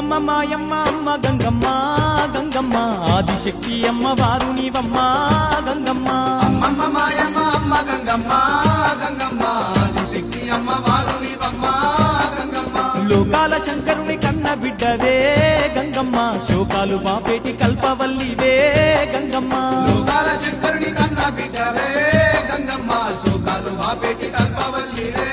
అమ్మమ్మ మాయమ్మ అమ్మ గంగమ్మ గంగమ్మ ఆదిశక్తి అమ్మ వారు నీవమ్మ గంగమ్మ అమ్మమ్మ మాయమ్మ అమ్మ గంగమ్మ గంగమ్మ ఆదిశక్తి అమ్మ వారు నీవమ్మ గంగమ్మ లోకాల శంకరుని కన్న బిడ్డవే గంగమ్మ శోకాలు బాపేటి కల్పవల్లివే గంగమ్మ లోకాల శంకరుని కన్న బిడ్డవే గంగమ్మ శోకాలు బాపేటి కల్పవల్లివే